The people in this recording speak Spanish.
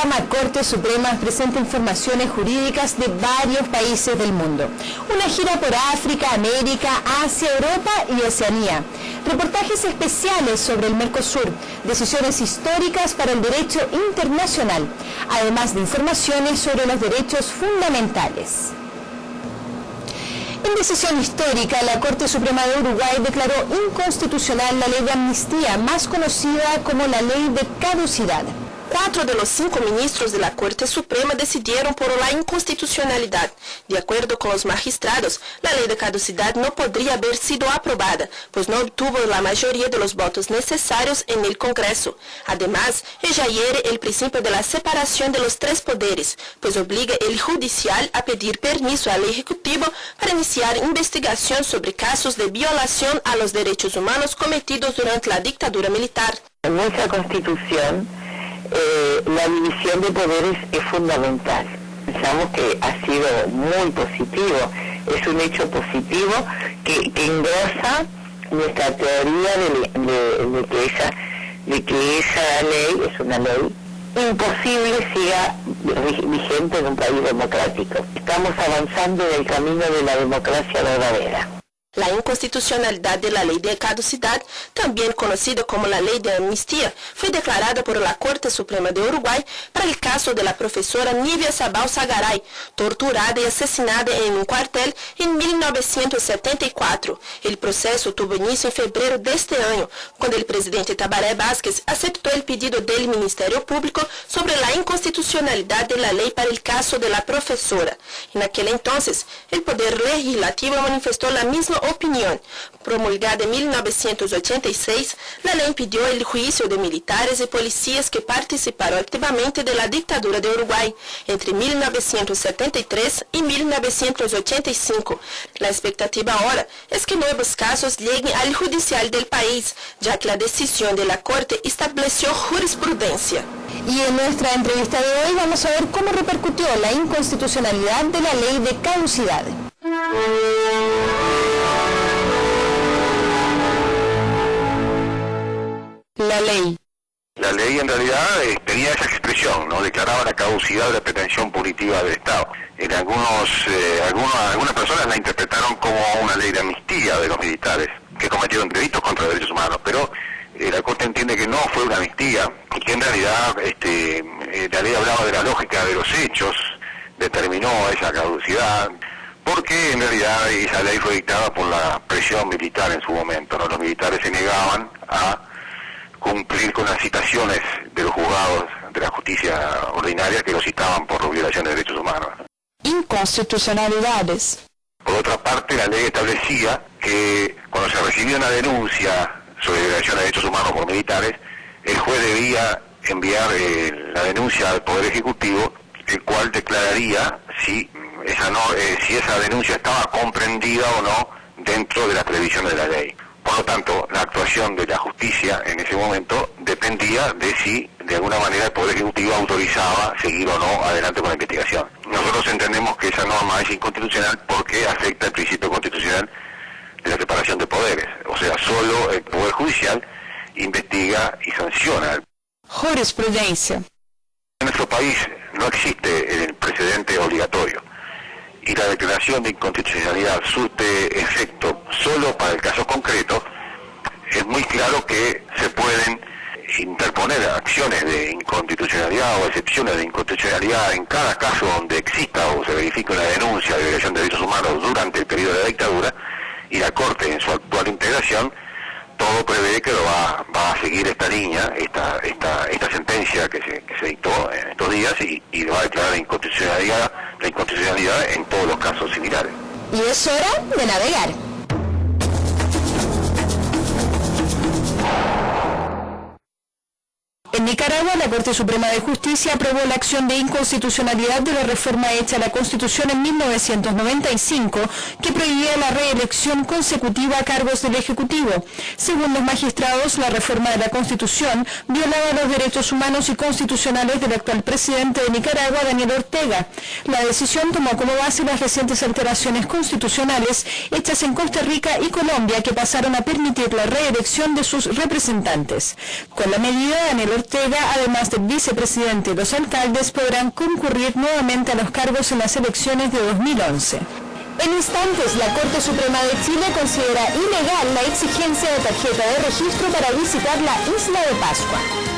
programa Corte Suprema presenta informaciones jurídicas de varios países del mundo. Una gira por África, América, Asia, Europa y Oceanía. Reportajes especiales sobre el Mercosur, decisiones históricas para el derecho internacional, además de informaciones sobre los derechos fundamentales. En decisión histórica, la Corte Suprema de Uruguay declaró inconstitucional la ley de amnistía, más conocida como la ley de caducidad. 4 de los 5 ministros de la Corte Suprema decidieron por la inconstitucionalidad. De acuerdo con los magistrados, la ley de caducidad no podría haber sido aprobada, pues no obtuvo la mayoría de los votos necesarios en el Congreso. Además, ella hiere el principio de la separación de los 3 poderes, pues obliga el judicial a pedir permiso al Ejecutivo para iniciar investigación sobre casos de violación a los derechos humanos cometidos durante la dictadura militar. En nuestra Constitución, la división de poderes es fundamental. Pensamos que ha sido muy positivo, es un hecho positivo que engrosa nuestra teoría de que esa ley es una ley imposible siga vigente en un país democrático. Estamos avanzando en el camino de la democracia verdadera. La inconstitucionalidad de la ley de caducidad, también conocida como la ley de amnistía, fue declarada por la Corte Suprema de Uruguay para el caso de la profesora Nívia Sabal Sagaray, torturada y asesinada en un cuartel en 1974. El proceso tuvo inicio en febrero de este año, cuando el presidente Tabaré Vázquez aceptó el pedido del Ministerio Público sobre la inconstitucionalidad de la ley para el caso de la profesora. En aquel entonces, el Poder Legislativo manifestó la misma opinión. Promulgada en 1986, la ley impidió el juicio de militares y policías que participaron activamente de la dictadura de Uruguay entre 1973 y 1985. La expectativa ahora es que nuevos casos lleguen al judicial del país, ya que la decisión de la Corte estableció jurisprudencia. Y en nuestra entrevista de hoy vamos a ver cómo repercutió la inconstitucionalidad de la ley de caducidad. La ley en realidad tenía esa expresión, ¿no? Declaraba la caducidad de la pretensión punitiva del Estado. En algunas personas la interpretaron como una ley de amnistía de los militares que cometieron delitos contra los derechos humanos, pero la Corte entiende que no fue una amnistía y que en realidad la ley hablaba de la lógica de los hechos, determinó esa caducidad, porque en realidad esa ley fue dictada por la presión militar en su momento, ¿no? Los militares se negaban a cumplir con las citaciones de los juzgados de la justicia ordinaria que los citaban por violación de derechos humanos. Inconstitucionalidades. Por otra parte, la ley establecía que cuando se recibía una denuncia sobre violación de derechos humanos por militares, el juez debía enviar la denuncia al Poder Ejecutivo, el cual declararía si esa denuncia estaba comprendida o no dentro de las previsiones de la ley. Por lo tanto, la actuación de la justicia en ese momento dependía de si de alguna manera el Poder Ejecutivo autorizaba seguir o no adelante con la investigación. Nosotros entendemos que esa norma es inconstitucional porque afecta el principio constitucional de la separación de poderes. O sea, solo el Poder Judicial investiga y sanciona. Jurisprudencia. En nuestro país no existe el precedente obligatorio y la declaración de inconstitucionalidad surte efecto solo para el caso concreto. Es muy claro que se pueden interponer acciones de inconstitucionalidad o excepciones de inconstitucionalidad en cada caso donde exista o se verifique una denuncia de violación de derechos humanos durante el periodo de la dictadura, y la Corte en su actual integración todo prevé que va a seguir esta línea, esta sentencia que se dictó en estos días y va a declarar la inconstitucionalidad en todos los casos similares. Y es hora de navegar. En Nicaragua, la Corte Suprema de Justicia aprobó la acción de inconstitucionalidad de la reforma hecha a la Constitución en 1995, que prohibía la reelección consecutiva a cargos del Ejecutivo. Según los magistrados, la reforma de la Constitución violaba los derechos humanos y constitucionales del actual presidente de Nicaragua, Daniel Ortega. La decisión tomó como base las recientes alteraciones constitucionales hechas en Costa Rica y Colombia, que pasaron a permitir la reelección de sus representantes. Con la medida, Daniel Ortega Ortega, además del vicepresidente y los alcaldes, podrán concurrir nuevamente a los cargos en las elecciones de 2011. En instantes, la Corte Suprema de Chile considera ilegal la exigencia de tarjeta de registro para visitar la Isla de Pascua.